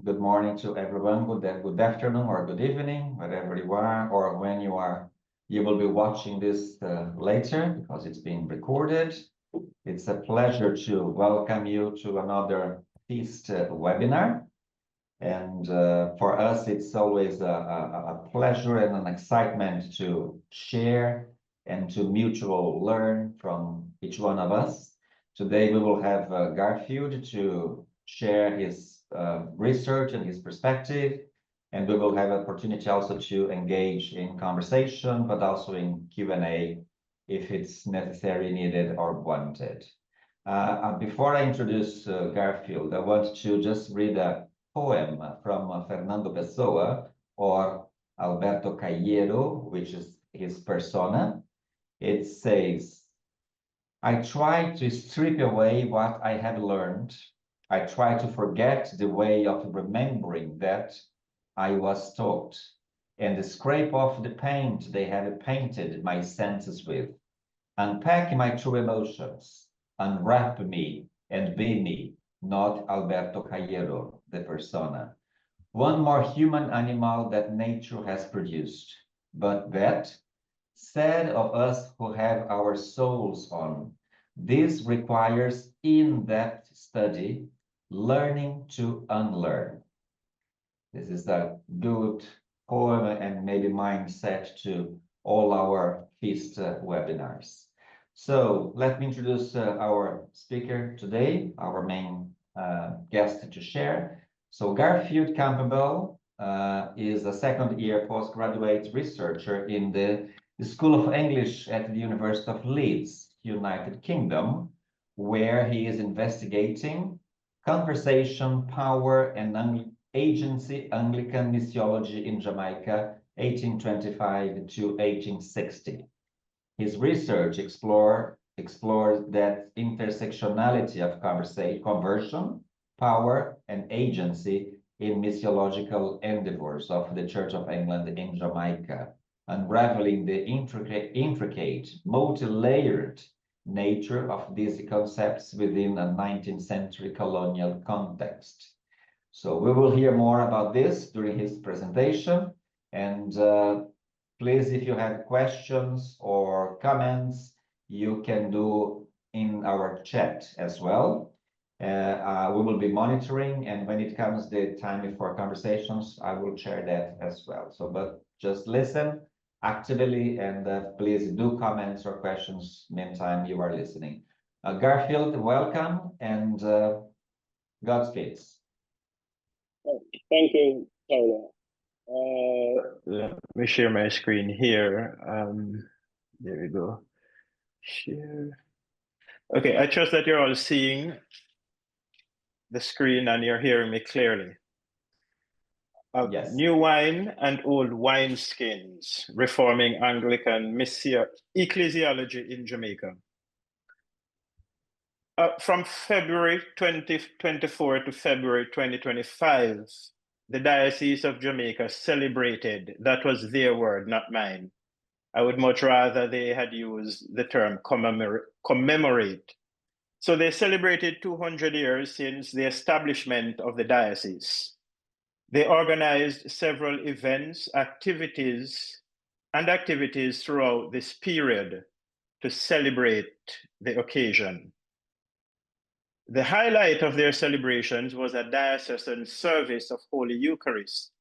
Good morning to everyone. Good afternoon or good evening, wherever you are, or when you are. You will be watching this later because it's being recorded. It's a pleasure to welcome you to another Feast webinar. And for us, it's always a pleasure and an excitement to share and to mutual learn from each one of us. Today, we will have Garfield to share his research and his perspective, and we will have opportunity also to engage in conversation, but also in Q&A if it's necessary, needed, or wanted. Before I introduce Garfield, I want to just read a poem from Fernando Pessoa or Alberto Caillero, which is his persona. It says, I try to strip away what I have learned. I try to forget the way of remembering that I was taught, and scrape off the paint they have painted my senses with. Unpack my true emotions, unwrap me and be me, not Alberto Caillero, the persona. One more human animal that nature has produced, but that, said of us who have our souls on, this requires in-depth study, learning to unlearn. This is a good poem and maybe mindset to all our Feast webinars. So let me introduce our speaker today, our main guest to share. So Garfield Campbell is a second-year postgraduate researcher in the School of English at the University of Leeds, United Kingdom, where he is investigating conversation, power, and agency Anglican missiology in Jamaica, 1825 to 1860. His research explores that intersectionality of conversion, power, and agency in missiological endeavors of the Church of England in Jamaica, unraveling the intricate, multi-layered nature of these concepts within a 19th century colonial context. So we will hear more about this during his presentation. And please, if you have questions or comments, you can do in our chat as well. We will be monitoring, and when it comes the time for conversations, I will share that as well. So, but just listen actively, and please do comments or questions meantime you are listening. Garfield, welcome, and Godspeed. Thank you, Paula. Let me share my screen here. There we go. Share. Okay, I trust that you're all seeing the screen and you're hearing me clearly. Yes. New Wine and Old Wineskins, Reforming Anglican Ecclesiology in Jamaica. From February 2024 to February 2025, the Diocese of Jamaica celebrated, that was their word, not mine. I would much rather they had used the term commemorate. So they celebrated 200 years since the establishment of the diocese. They organized several events, activities throughout this period to celebrate the occasion. The highlight of their celebrations was a diocesan service of Holy Eucharist,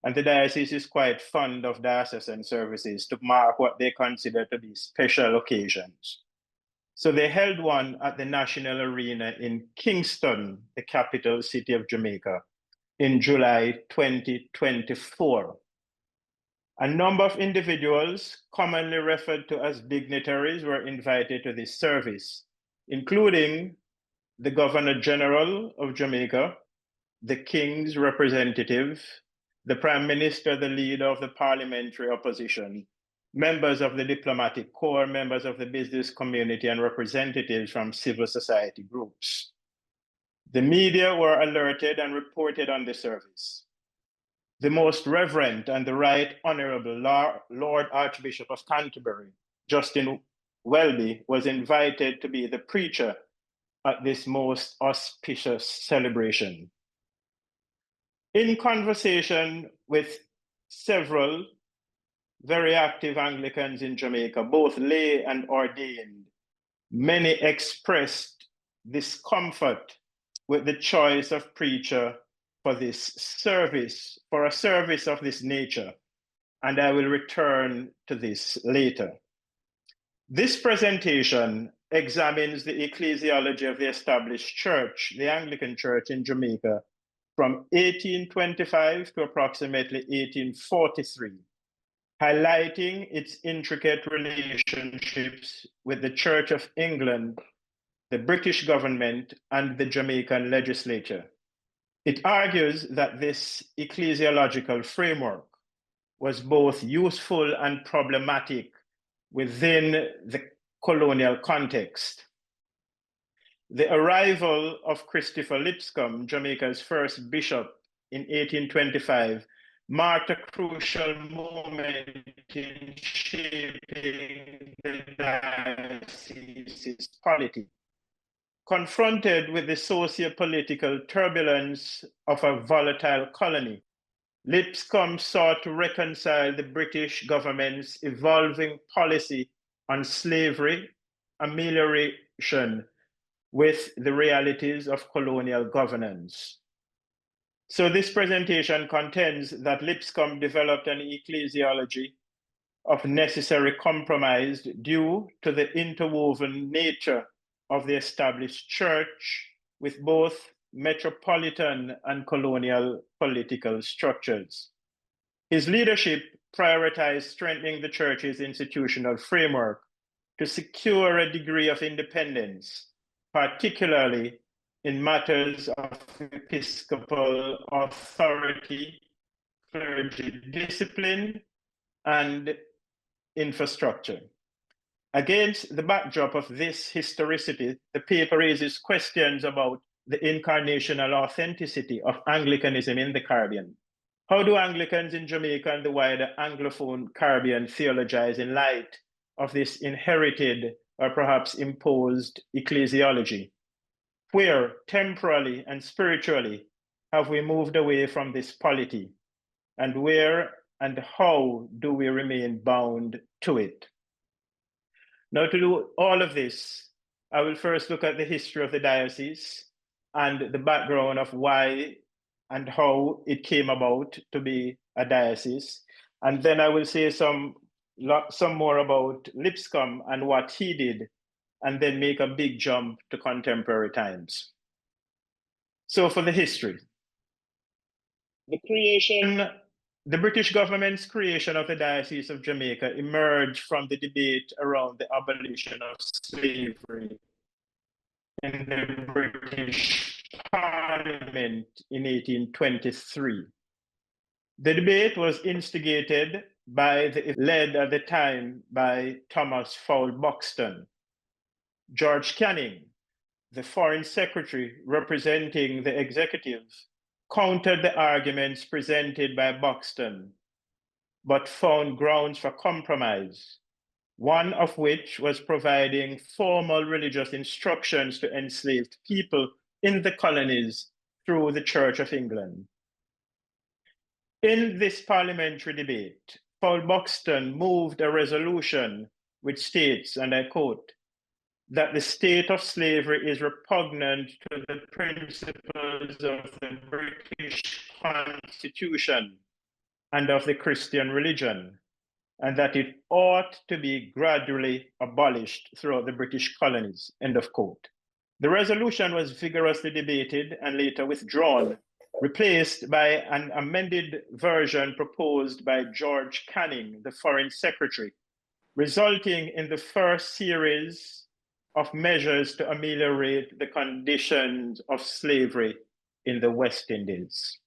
and the diocese is quite fond of diocesan services to mark what they consider to be special occasions. So they held one at the National Arena in Kingston, the capital city of Jamaica, in July 2024. A number of individuals, commonly referred to as dignitaries, were invited to this service, including the Governor General of Jamaica, the King's representative, the Prime Minister, the leader of the parliamentary opposition, members of the diplomatic corps, members of the business community, and representatives from civil society groups. The media were alerted and reported on the service. The Most Reverend and the Right Honorable Lord Archbishop of Canterbury, Justin Welby, was invited to be the preacher at this most auspicious celebration. In conversation with several very active Anglicans in Jamaica, both lay and ordained, many expressed discomfort with the choice of preacher for this service, for a service of this nature, and I will return to this later. This presentation examines the ecclesiology of the established church, the Anglican Church in Jamaica, from 1825 to approximately 1843, highlighting its intricate relationships with the Church of England, the British government, and the Jamaican legislature. It argues that this ecclesiological framework was both useful and problematic within the colonial context. The arrival of Christopher Lipscomb, Jamaica's first bishop, in 1825 marked a crucial moment in shaping the diocese's polity. Confronted with the socio-political turbulence of a volatile colony, Lipscomb sought to reconcile the British government's evolving policy on slavery amelioration with the realities of colonial governance. So this presentation contends that Lipscomb developed an ecclesiology of necessary compromise due to the interwoven nature of the established church with both metropolitan and colonial political structures. His leadership prioritized strengthening the church's institutional framework to secure a degree of independence, particularly in matters of episcopal authority, clergy discipline, and infrastructure. Against the backdrop of this historicity, the paper raises questions about the incarnational authenticity of Anglicanism in the Caribbean. How do Anglicans in Jamaica and the wider Anglophone Caribbean theologize in light of this inherited or perhaps imposed ecclesiology? Where, temporally and spiritually, have we moved away from this polity? And where and how do we remain bound to it? Now, to do all of this, I will first look at the history of the diocese and the background of why and how it came about to be a diocese. And then I will say some more about Lipscomb and what he did, and then make a big jump to contemporary times. So for the history, the British government's creation of the Diocese of Jamaica emerged from the debate around the abolition of slavery in the British Parliament in 1823. The debate was instigated led at the time by Thomas Fowle Buxton. George Canning, the Foreign Secretary representing the executive, countered the arguments presented by Buxton, but found grounds for compromise, one of which was providing formal religious instructions to enslaved people in the colonies through the Church of England. In this parliamentary debate, Fowle Buxton moved a resolution which states, and I quote, that the state of slavery is repugnant to the principles of the British Constitution and of the Christian religion, and that it ought to be gradually abolished throughout the British colonies, end of quote. The resolution was vigorously debated and later withdrawn, replaced by an amended version proposed by George Canning, the Foreign Secretary, resulting in the first series of measures to ameliorate the conditions of slavery in the West Indies.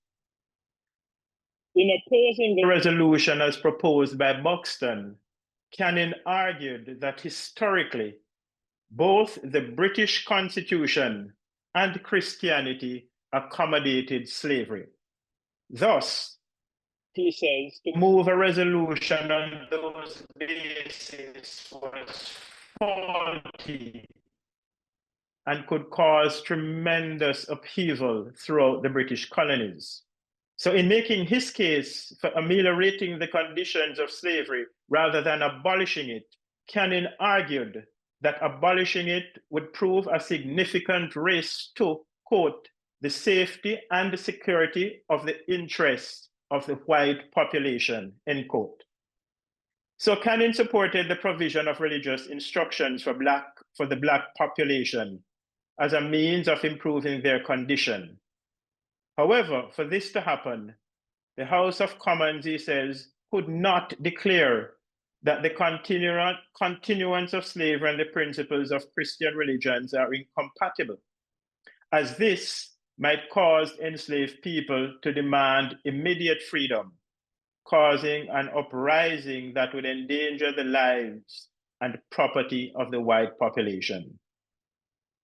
In opposing the resolution as proposed by Buxton, Canning argued that historically, both the British Constitution and Christianity accommodated slavery. Thus, he says, to move a resolution on those bases was faulty and could cause tremendous upheaval throughout the British colonies. So in making his case for ameliorating the conditions of slavery rather than abolishing it, Canning argued that abolishing it would prove a significant risk to, quote, the safety and the security of the interests of the white population, end quote. So Canning supported the provision of religious instructions for the Black population as a means of improving their condition. However, for this to happen, the House of Commons, he says, could not declare that the continuance of slavery and the principles of Christian religions are incompatible, as this might cause enslaved people to demand immediate freedom, causing an uprising that would endanger the lives and property of the white population.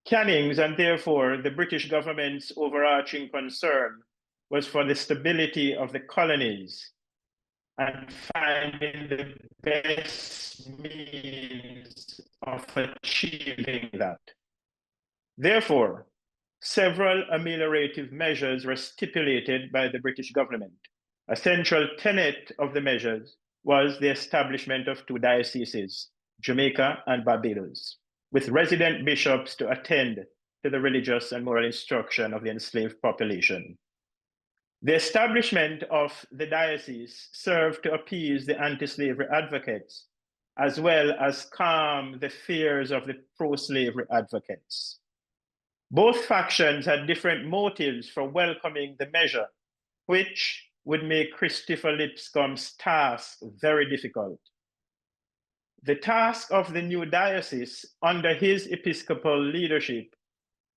Canning's, and therefore the British government's overarching concern, was for the stability of the colonies and finding the best means of achieving that. Therefore, several ameliorative measures were stipulated by the British government. A central tenet of the measures was the establishment of two dioceses, Jamaica and Barbados, with resident bishops to attend to the religious and moral instruction of the enslaved population. The establishment of the diocese served to appease the anti-slavery advocates, as well as calm the fears of the pro-slavery advocates. Both factions had different motives for welcoming the measure, which would make Christopher Lipscomb's task very difficult. The task of the new diocese under his episcopal leadership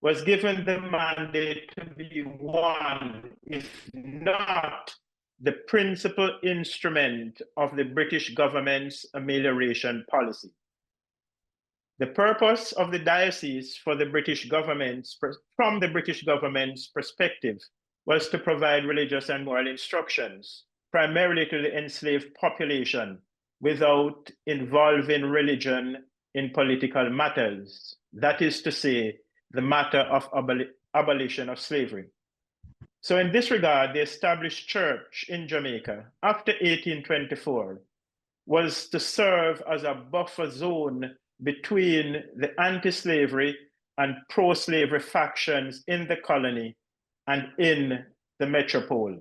was given the mandate to be one, if not the principal instrument of the British government's amelioration policy. The purpose of the diocese from the British government's perspective was to provide religious and moral instructions, primarily to the enslaved population, without involving religion in political matters. That is to say, the matter of abolition of slavery. So in this regard, the established church in Jamaica after 1824 was to serve as a buffer zone between the anti-slavery and pro-slavery factions in the colony and in the metropole,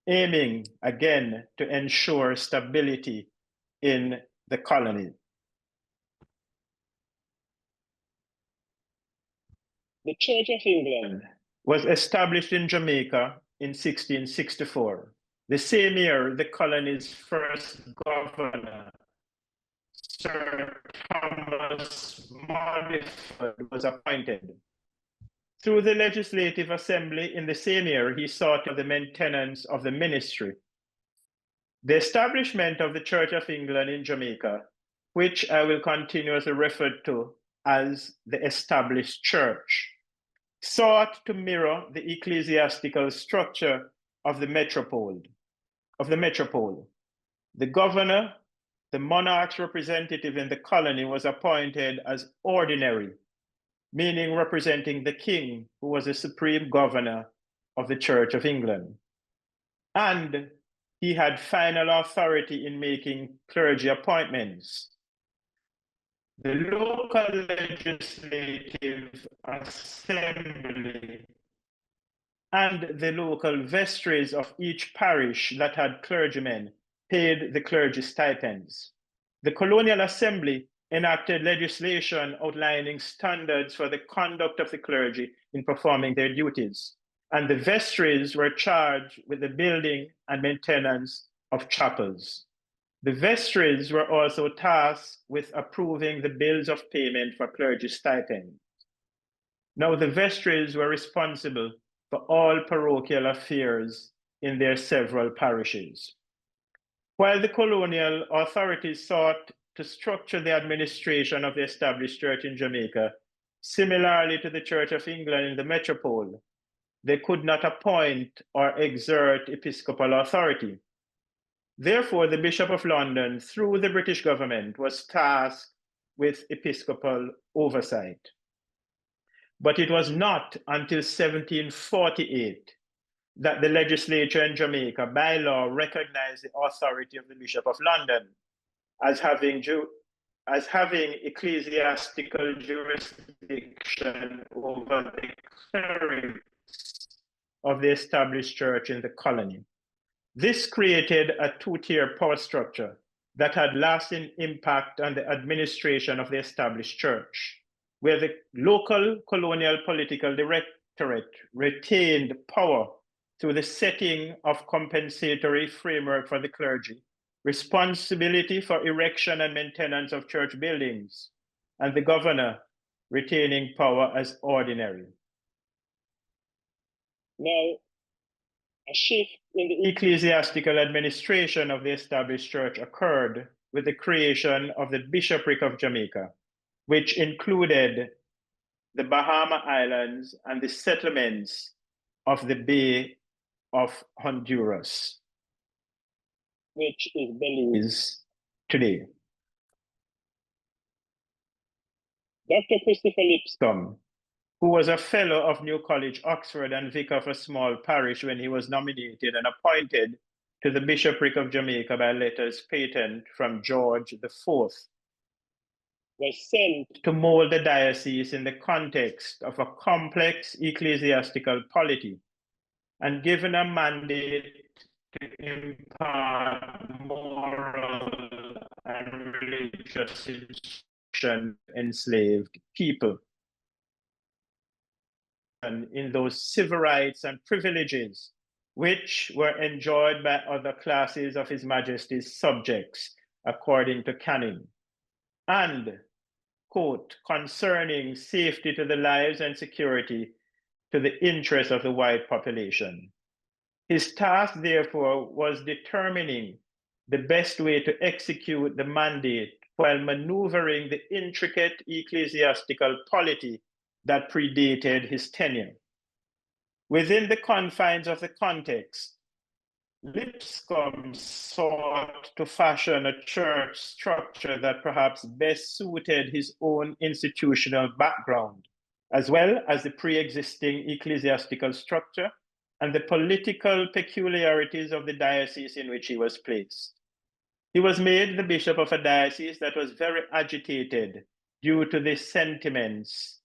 aiming again to ensure stability in the colony. The Church of England was established in Jamaica in 1664. The same year, the colony's first governor, Sir Thomas Modiford, was appointed. Through the Legislative Assembly in the same year, he sought the maintenance of the ministry. The establishment of the Church of England in Jamaica, which I will continuously refer to as the established church, sought to mirror the ecclesiastical structure of the metropole. The governor, the monarch's representative in the colony, was appointed as ordinary, meaning representing the king, who was the supreme governor of the Church of England. And he had final authority in making clergy appointments. The local legislative assembly and the local vestries of each parish that had clergymen paid the clergy stipends. The colonial assembly enacted legislation outlining standards for the conduct of the clergy in performing their duties, and the vestries were charged with the building and maintenance of chapels. The vestries were also tasked with approving the bills of payment for clergy stipends. Now, the vestries were responsible for all parochial affairs in their several parishes. While the colonial authorities sought to structure the administration of the established church in Jamaica similarly to the Church of England in the metropole, they could not appoint or exert episcopal authority. Therefore, the Bishop of London, through the British government, was tasked with episcopal oversight. But it was not until 1748 that the legislature in Jamaica, by law, recognized the authority of the Bishop of London as having ecclesiastical jurisdiction over the clerics of the established church in the colony. This created a two-tier power structure that had lasting impact on the administration of the established church, where the local colonial political directorate retained power through the setting of compensatory framework for the clergy, responsibility for erection and maintenance of church buildings, and the governor retaining power as ordinary. Now, a shift in the ecclesiastical administration of the established church occurred with the creation of the Bishopric of Jamaica, which included the Bahama Islands and the settlements of the Bay of Honduras, which is Belize today. Dr. Christopher Lipscomb, who was a fellow of New College, Oxford, and vicar of a small parish when he was nominated and appointed to the Bishopric of Jamaica by letters patent from George IV, was sent to mold the diocese in the context of a complex ecclesiastical polity and given a mandate to impart moral and religious instruction to enslaved people. And in those civil rights and privileges which were enjoyed by other classes of His Majesty's subjects, according to canon, and, quote, concerning safety to the lives and security to the interests of the white population. His task, therefore, was determining the best way to execute the mandate while maneuvering the intricate ecclesiastical polity that predated his tenure. Within the confines of the context, Lipscomb sought to fashion a church structure that perhaps best suited his own institutional background, as well as the pre-existing ecclesiastical structure and the political peculiarities of the diocese in which he was placed. He was made the bishop of a diocese that was very agitated due to the sentiments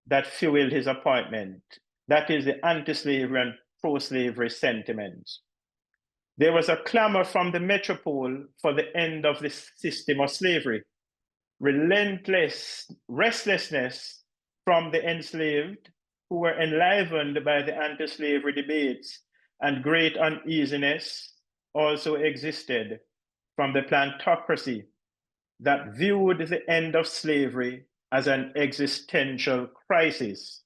that fueled his appointment, that is, the anti-slavery and pro-slavery sentiments. There was a clamor from the metropole for the end of the system of slavery, relentless restlessness from the enslaved, who were enlivened by the anti-slavery debates, and great uneasiness also existed from the plantocracy that viewed the end of slavery as an existential crisis,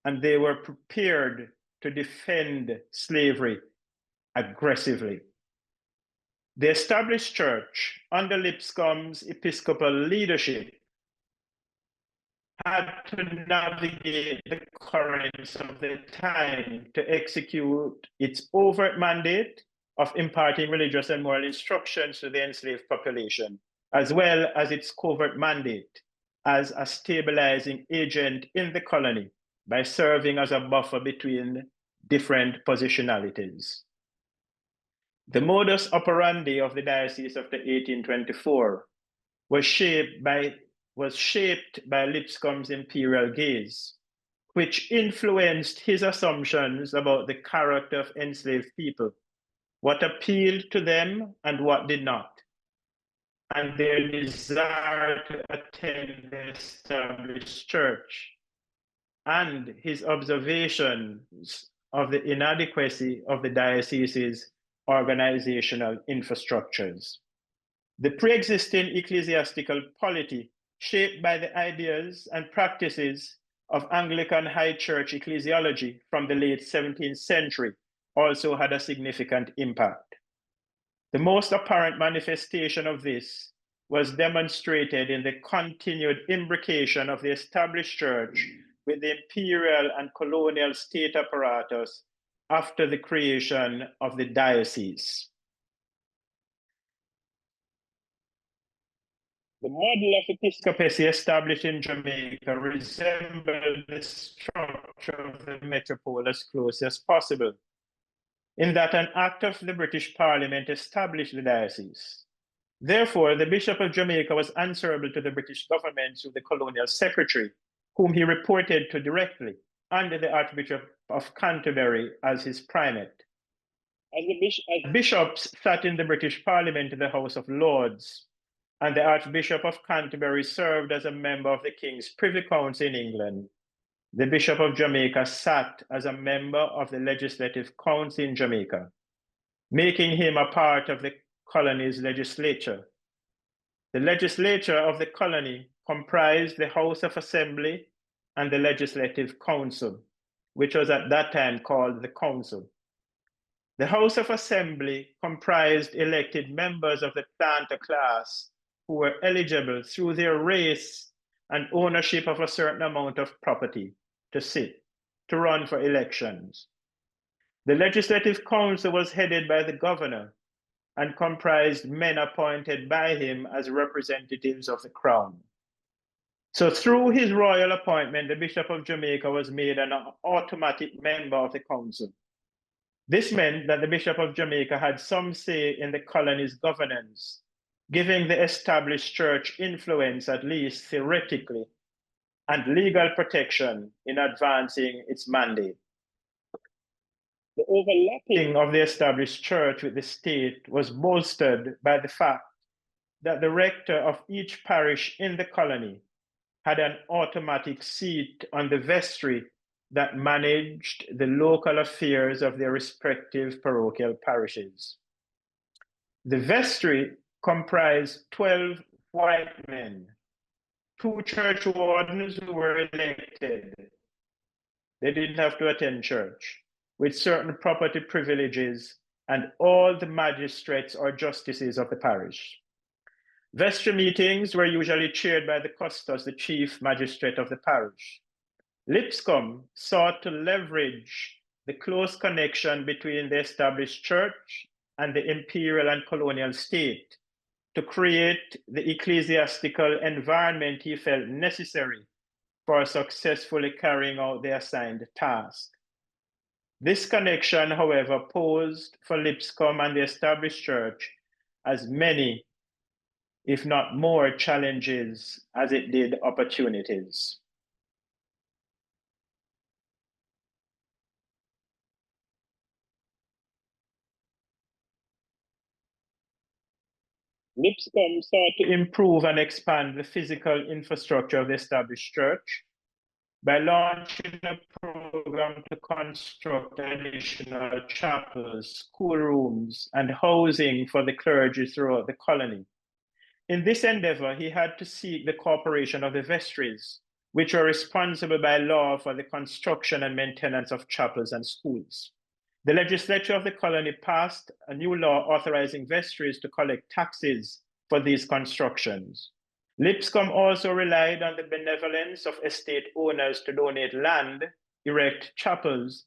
and they were prepared to defend slavery aggressively. The established church, under Lipscomb's episcopal leadership, had to navigate the currents of the time to execute its overt mandate of imparting religious and moral instructions to the enslaved population, as well as its covert mandate as a stabilizing agent in the colony by serving as a buffer between different positionalities. The modus operandi of the Diocese of the 1824 was shaped by Lipscomb's imperial gaze, which influenced his assumptions about the character of enslaved people, what appealed to them and what did not, and their desire to attend the established church, and his observations of the inadequacy of the diocese's organizational infrastructures. The pre-existing ecclesiastical polity, shaped by the ideas and practices of Anglican High Church ecclesiology from the late 17th century, also had a significant impact. The most apparent manifestation of this was demonstrated in the continued imbrication of the established church with the imperial and colonial state apparatus after the creation of the diocese. The model of episcopacy established in Jamaica resembled the structure of the metropole as close as possible, in that an act of the British Parliament established the diocese. Therefore, the Bishop of Jamaica was answerable to the British government through the colonial secretary, whom he reported to directly, under the Archbishop of Canterbury as his primate. As bishops sat in the British Parliament in the House of Lords, and the Archbishop of Canterbury served as a member of the King's Privy Council in England, the Bishop of Jamaica sat as a member of the Legislative Council in Jamaica, making him a part of the colony's legislature. The legislature of the colony comprised the House of Assembly and the Legislative Council, which was at that time called the Council. The House of Assembly comprised elected members of the planter class who were eligible through their race and ownership of a certain amount of property to run for elections. The Legislative Council was headed by the governor and comprised men appointed by him as representatives of the crown. So through his royal appointment, the Bishop of Jamaica was made an automatic member of the council. This meant that the Bishop of Jamaica had some say in the colony's governance, giving the established church influence, at least theoretically, and legal protection in advancing its mandate. The overlapping of the established church with the state was bolstered by the fact that the rector of each parish in the colony had an automatic seat on the vestry that managed the local affairs of their respective parochial parishes. The vestry comprised 12 white men, 2 church wardens who were elected. They didn't have to attend church, with certain property privileges, and all the magistrates or justices of the parish. Vestry meetings were usually chaired by the custos, the chief magistrate of the parish. Lipscomb sought to leverage the close connection between the established church and the imperial and colonial state to create the ecclesiastical environment he felt necessary for successfully carrying out the assigned task. This connection, however, posed for Lipscomb and the established church as many, if not more, challenges as it did opportunities. Lipscomb sought to improve and expand the physical infrastructure of the established church by launching a program to construct additional chapels, schoolrooms, and housing for the clergy throughout the colony. In this endeavor, he had to seek the cooperation of the vestries, which were responsible by law for the construction and maintenance of chapels and schools. The legislature of the colony passed a new law authorizing vestries to collect taxes for these constructions. Lipscomb also relied on the benevolence of estate owners to donate land, erect chapels,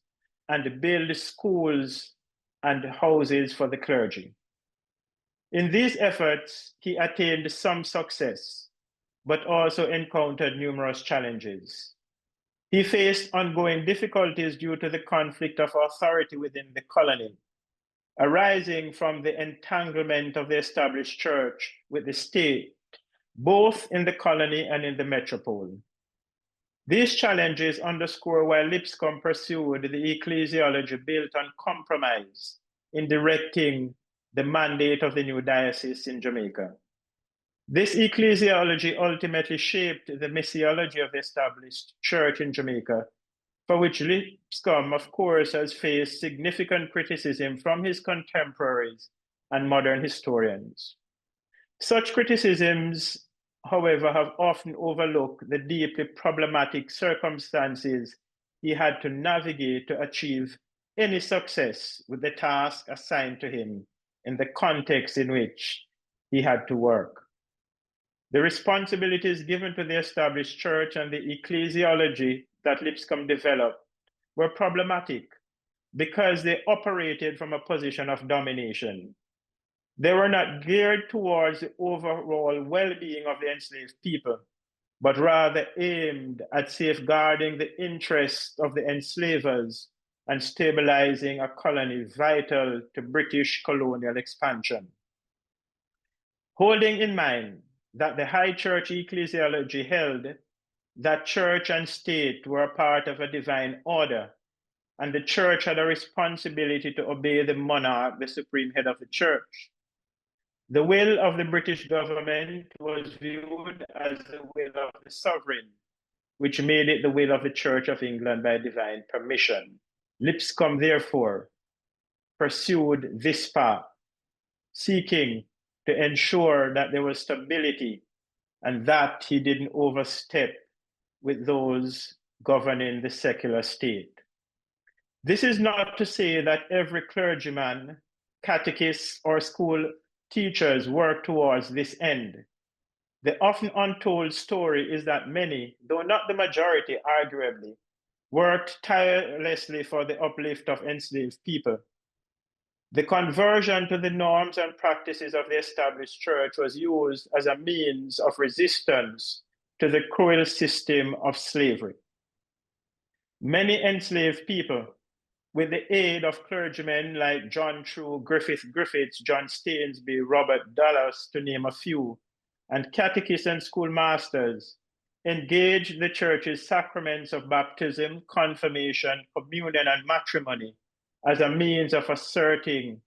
and build schools and houses for the clergy. In these efforts, he attained some success, but also encountered numerous challenges. He faced ongoing difficulties due to the conflict of authority within the colony, arising from the entanglement of the established church with the state, both in the colony and in the metropole. These challenges underscore why Lipscomb pursued the ecclesiology built on compromise in directing the mandate of the new diocese in Jamaica. This ecclesiology ultimately shaped the missiology of the established church in Jamaica, for which Lipscomb, of course, has faced significant criticism from his contemporaries and modern historians. Such criticisms, however, have often overlooked the deeply problematic circumstances he had to navigate to achieve any success with the task assigned to him in the context in which he had to work. The responsibilities given to the established church and the ecclesiology that Lipscomb developed were problematic because they operated from a position of domination. They were not geared towards the overall well-being of the enslaved people, but rather aimed at safeguarding the interests of the enslavers and stabilizing a colony vital to British colonial expansion. Holding in mind that the High Church Ecclesiology held that church and state were part of a divine order, and the church had a responsibility to obey the monarch, the supreme head of the church. The will of the British government was viewed as the will of the sovereign, which made it the will of the Church of England by divine permission. Lipscomb, therefore, pursued this path, seeking to ensure that there was stability and that he didn't overstep with those governing the secular state. This is not to say that every clergyman, catechist, or school teachers work towards this end. The often untold story is that many, though not the majority arguably, worked tirelessly for the uplift of enslaved people. The conversion to the norms and practices of the established church was used as a means of resistance to the cruel system of slavery. Many enslaved people, with the aid of clergymen like John True, Griffiths, John Stainsby, Robert Dallas, to name a few, and catechists and schoolmasters, engaged the church's sacraments of baptism, confirmation, communion, and matrimony as a means of asserting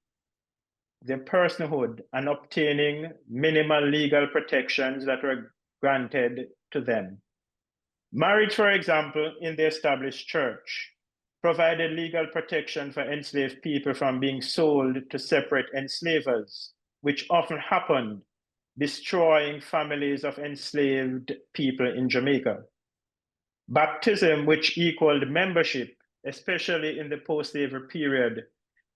their personhood and obtaining minimal legal protections that were granted to them. Marriage, for example, in the established church, provided legal protection for enslaved people from being sold to separate enslavers, which often happened, destroying families of enslaved people in Jamaica. Baptism, which equaled membership, especially in the post-slavery period,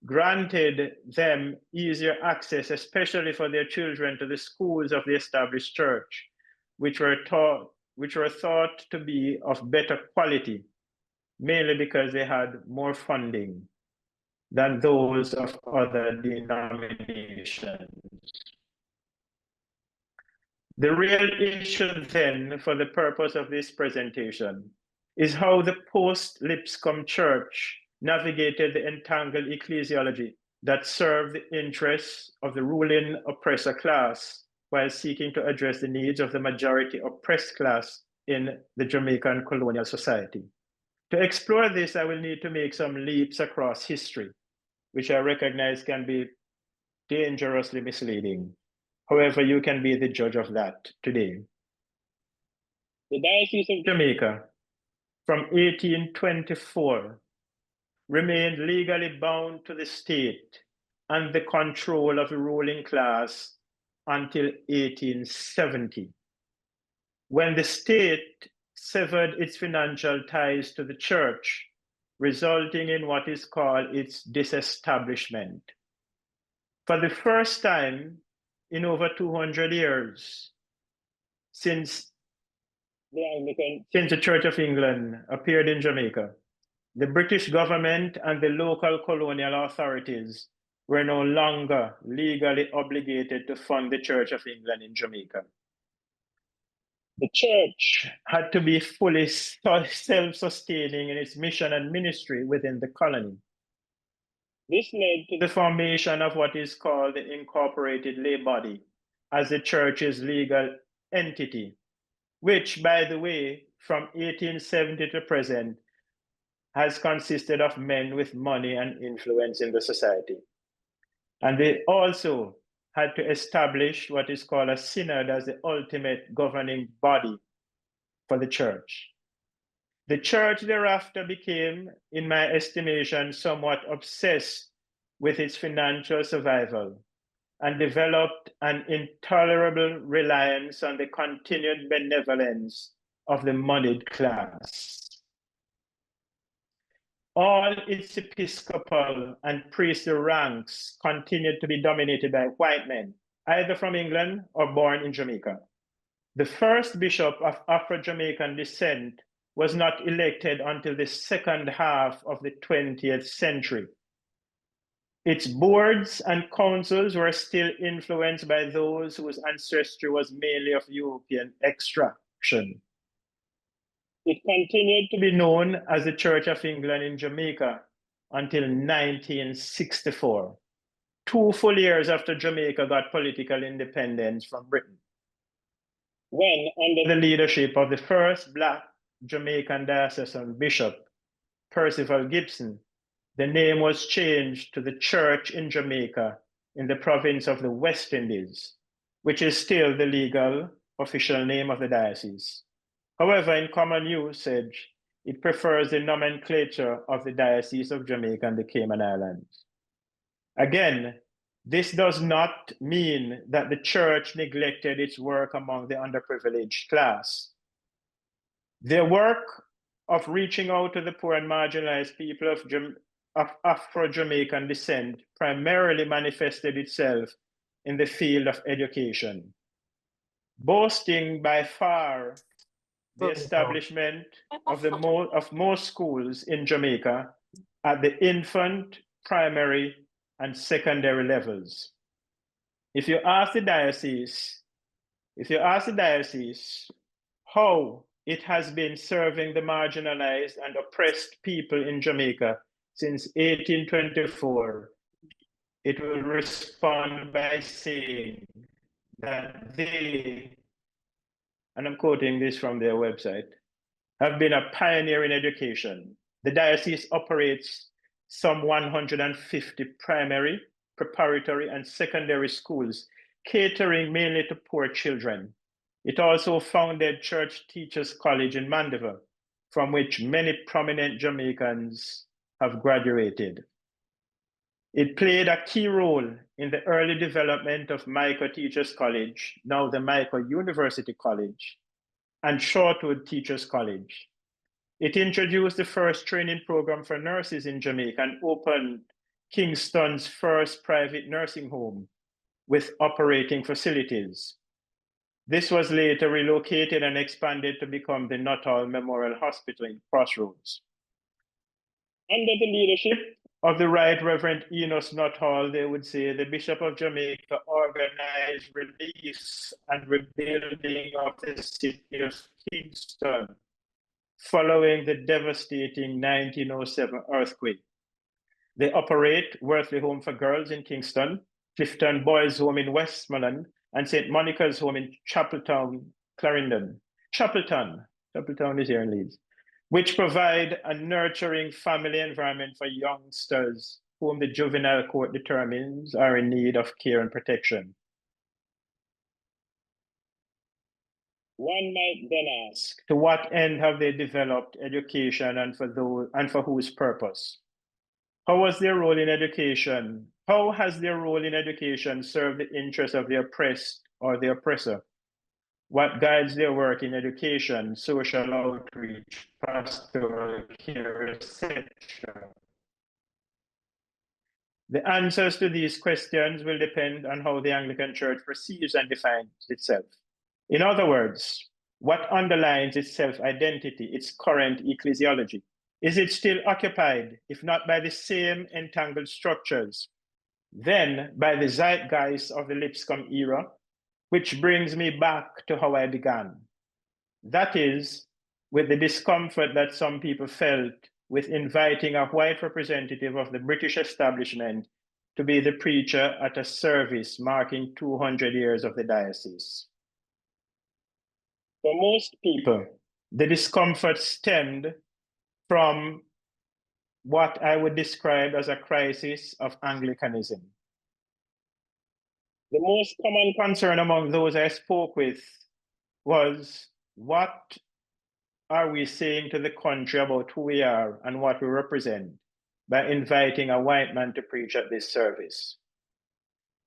granted them easier access, especially for their children, to the schools of the established church, which were thought to be of better quality, mainly because they had more funding than those of other denominations. The real issue then, for the purpose of this presentation, is how the post-Lipscomb Church navigated the entangled ecclesiology that served the interests of the ruling oppressor class while seeking to address the needs of the majority oppressed class in the Jamaican colonial society. To explore this, I will need to make some leaps across history, which I recognize can be dangerously misleading. However, you can be the judge of that today. The Diocese of Jamaica, from 1824, remained legally bound to the state and the control of the ruling class until 1870, when the state severed its financial ties to the church, resulting in what is called its disestablishment. For the first time in over 200 years, since the Church of England appeared in Jamaica, the British government and the local colonial authorities were no longer legally obligated to fund the Church of England in Jamaica. The church had to be fully self-sustaining in its mission and ministry within the colony. This led to the formation of what is called the Incorporated Lay Body as the church's legal entity, which, by the way, from 1870 to present, has consisted of men with money and influence in the society. And they also had to establish what is called a synod as the ultimate governing body for the church. The church thereafter became, in my estimation, somewhat obsessed with its financial survival and developed an intolerable reliance on the continued benevolence of the moneyed class. All its episcopal and priestly ranks continued to be dominated by white men, either from England or born in Jamaica. The first bishop of Afro-Jamaican descent was not elected until the second half of the 20th century. Its boards and councils were still influenced by those whose ancestry was mainly of European extraction. It continued to be known as the Church of England in Jamaica until 1964, 2 full years after Jamaica got political independence from Britain, when, under the leadership of the first Black Jamaican diocesan bishop, Percival Gibson, the name was changed to the Church in Jamaica in the province of the West Indies, which is still the legal official name of the diocese. However, in common usage, it prefers the nomenclature of the Diocese of Jamaica and the Cayman Islands. Again, this does not mean that the church neglected its work among the underprivileged class. Their work of reaching out to the poor and marginalized people of Afro-Jamaican descent primarily manifested itself in the field of education, boasting by far the establishment of most schools in Jamaica at the infant, primary, and secondary levels. If you ask the diocese how it has been serving the marginalized and oppressed people in Jamaica since 1824, it will respond by saying that they, and I'm quoting this from their website, have been a pioneer in education. The diocese operates some 150 primary, preparatory, and secondary schools, catering mainly to poor children. It also founded Church Teachers College in Mandeville, from which many prominent Jamaicans have graduated. It played a key role in the early development of Micro Teachers College, now the Micro University College, and Shortwood Teachers College. It introduced the first training program for nurses in Jamaica and opened Kingston's first private nursing home with operating facilities. This was later relocated and expanded to become the Nuttall Memorial Hospital in Crossroads. Under the leadership of the Right Reverend Enos Nuttall, they would say, the Bishop of Jamaica organized relief and rebuilding of the city of Kingston following the devastating 1907 earthquake. They operate Worthley Home for Girls in Kingston, Clifton Boys Home in Westmoreland, and St. Monica's Home in Chapeltown, Clarendon. Chapeltown is here in Leeds, which provide a nurturing family environment for youngsters whom the juvenile court determines are in need of care and protection. One might then ask, to what end have they developed education and for whose purpose? How was their role in education? How has their role in education served the interests of the oppressed or the oppressor? What guides their work in education, social outreach, pastoral care, etc.? The answers to these questions will depend on how the Anglican Church perceives and defines itself. In other words, what underlines its self-identity, its current ecclesiology? Is it still occupied, if not by the same entangled structures, then by the zeitgeist of the Lipscomb era, which brings me back to how I began. That is, with the discomfort that some people felt with inviting a white representative of the British establishment to be the preacher at a service marking 200 years of the diocese. For most people, the discomfort stemmed from what I would describe as a crisis of Anglicanism. The most common concern among those I spoke with was, what are we saying to the country about who we are and what we represent by inviting a white man to preach at this service?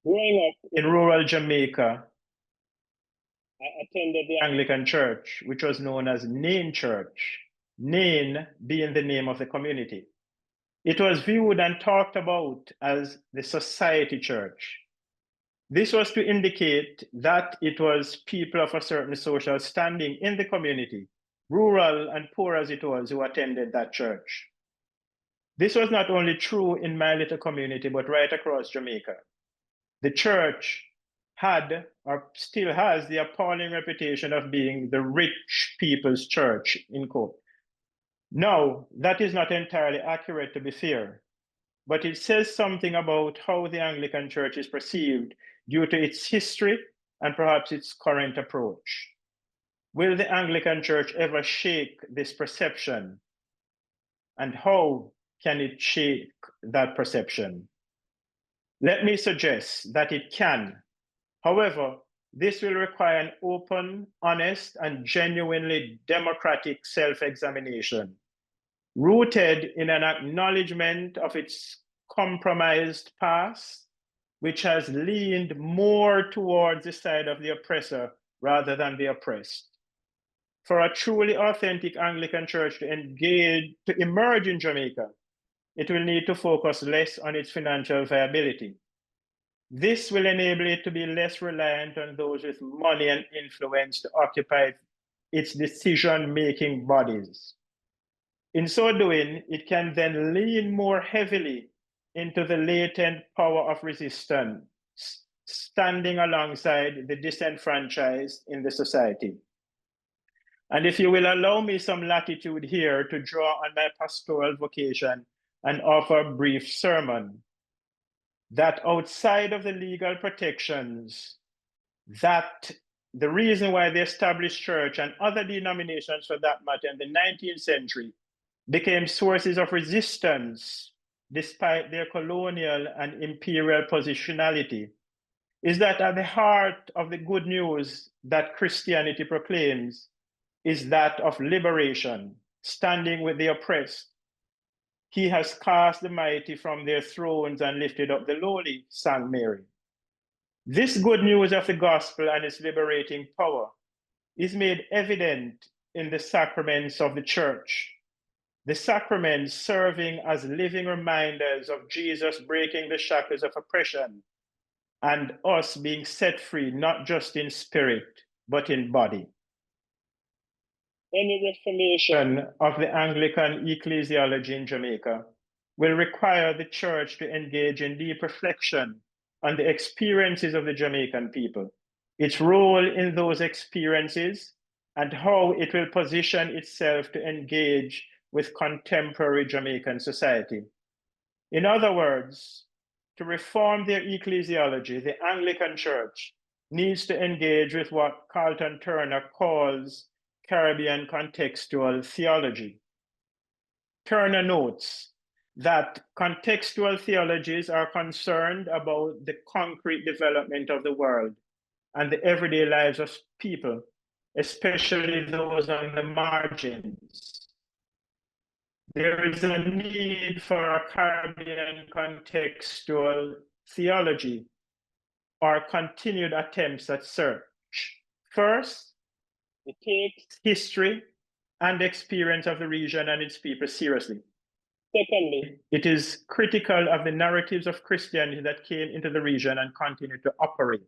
Growing up in rural Jamaica, I attended the Anglican Church, which was known as Nain Church, Nain being the name of the community. It was viewed and talked about as the society church. This was to indicate that it was people of a certain social standing in the community, rural and poor as it was, who attended that church. This was not only true in my little community, but right across Jamaica. The church had, or still has, the appalling reputation of being the rich people's church, in quote. Now, that is not entirely accurate, to be fair. but it says something about how the Anglican Church is perceived due to its history and perhaps its current approach. Will the Anglican Church ever shake this perception? And how can it shake that perception? Let me suggest that it can. However, this will require an open, honest, and genuinely democratic self-examination, rooted in an acknowledgement of its compromised past, which has leaned more towards the side of the oppressor rather than the oppressed. For a truly authentic Anglican Church to emerge in Jamaica, it will need to focus less on its financial viability. This will enable it to be less reliant on those with money and influence to occupy its decision-making bodies. In so doing, it can then lean more heavily into the latent power of resistance, standing alongside the disenfranchised in the society. And if you will allow me some latitude here to draw on my pastoral vocation and offer a brief sermon, that outside of the legal protections, that the reason why the established church and other denominations for that matter in the 19th century became sources of resistance despite their colonial and imperial positionality is that at the heart of the good news that Christianity proclaims is that of liberation, standing with the oppressed. He has cast the mighty from their thrones and lifted up the lowly, sang Mary. This good news of the gospel and its liberating power is made evident in the sacraments of the church. The sacraments serving as living reminders of Jesus breaking the shackles of oppression and us being set free, not just in spirit, but in body. Any reformation of the Anglican Ecclesiology in Jamaica will require the church to engage in deep reflection on the experiences of the Jamaican people, its role in those experiences, and how it will position itself to engage with contemporary Jamaican society. In other words, to reform their ecclesiology, the Anglican Church needs to engage with what Carlton Turner calls Caribbean contextual theology. Turner notes that contextual theologies are concerned about the concrete development of the world and the everyday lives of people, especially those on the margins. There is a need for a Caribbean contextual theology or continued attempts at search. First, it takes history and experience of the region and its people seriously. Secondly, it is critical of the narratives of Christianity that came into the region and continue to operate.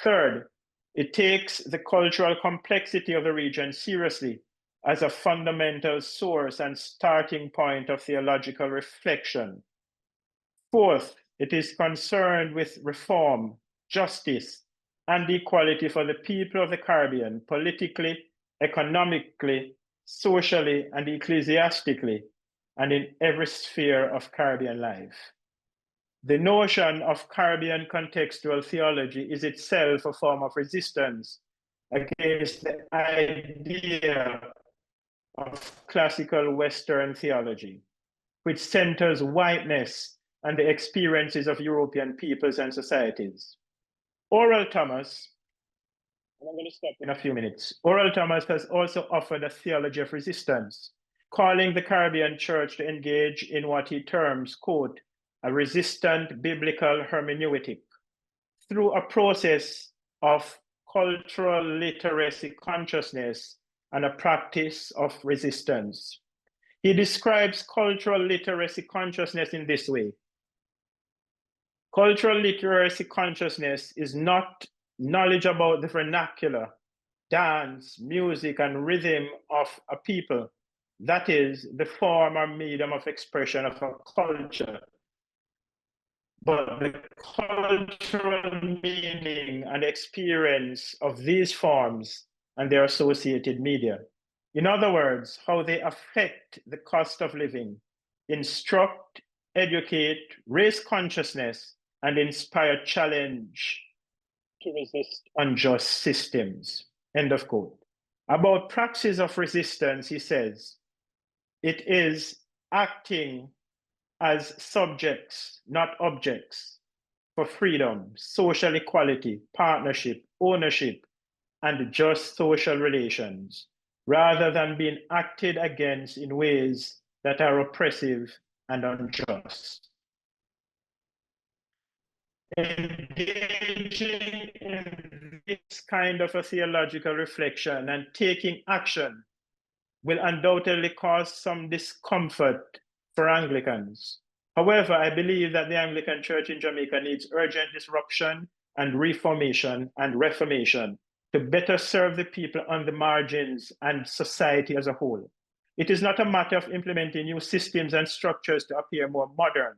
Third, it takes the cultural complexity of the region seriously as a fundamental source and starting point of theological reflection. Fourth, it is concerned with reform, justice, and equality for the people of the Caribbean, politically, economically, socially, and ecclesiastically, and in every sphere of Caribbean life. The notion of Caribbean contextual theology is itself a form of resistance against the idea of classical Western theology, which centers whiteness and the experiences of European peoples and societies. Oral Thomas, and I'm going to stop in a few minutes. Oral Thomas has also offered a theology of resistance, calling the Caribbean Church to engage in what he terms, quote, a resistant biblical hermeneutic through a process of cultural literacy consciousness and a practice of resistance. He describes cultural literacy consciousness in this way. Cultural literacy consciousness is not knowledge about the vernacular, dance, music, and rhythm of a people. That is the form or medium of expression of a culture. But the cultural meaning and experience of these forms and their associated media. In other words, how they affect the cost of living, instruct, educate, raise consciousness, and inspire challenge to resist unjust systems. End of quote. About praxis of resistance, he says, it is acting as subjects, not objects, for freedom, social equality, partnership, ownership, and just social relations, rather than being acted against in ways that are oppressive and unjust. Engaging in this kind of a theological reflection and taking action will undoubtedly cause some discomfort for Anglicans. However, I believe that the Anglican Church in Jamaica needs urgent disruption and reformation and reformation to better serve the people on the margins and society as a whole. It is not a matter of implementing new systems and structures to appear more modern,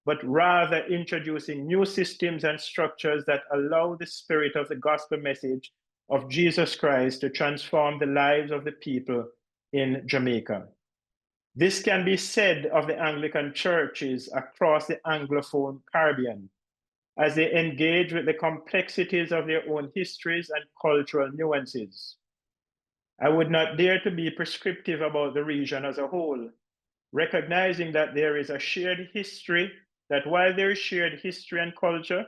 but rather introducing new systems and structures that allow the spirit of the gospel message of Jesus Christ to transform the lives of the people in Jamaica. This can be said of the Anglican churches across the Anglophone Caribbean, as they engage with the complexities of their own histories and cultural nuances. I would not dare to be prescriptive about the region as a whole, recognizing that there is a shared history, that while there is shared history and culture,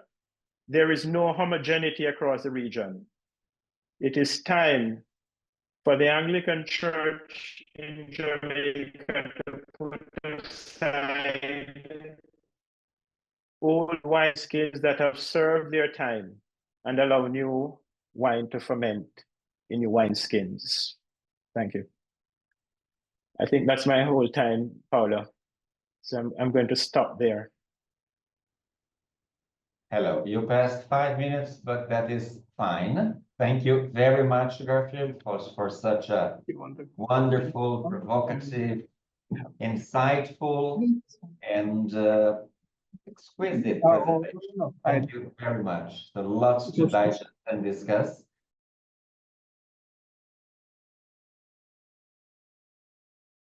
there is no homogeneity across the region. It is time for the Anglican Church in Jamaica to put aside old wineskins that have served their time and allow new wine to ferment in new wineskins. Thank you. I think that's my whole time, Paula. So I'm going to stop there. Hello, you passed 5 minutes, but that is fine. Thank you very much, Garfield, for such a wonderful, provocative, insightful, and exquisite presentation. Thank you very much. So lots to digest and discuss.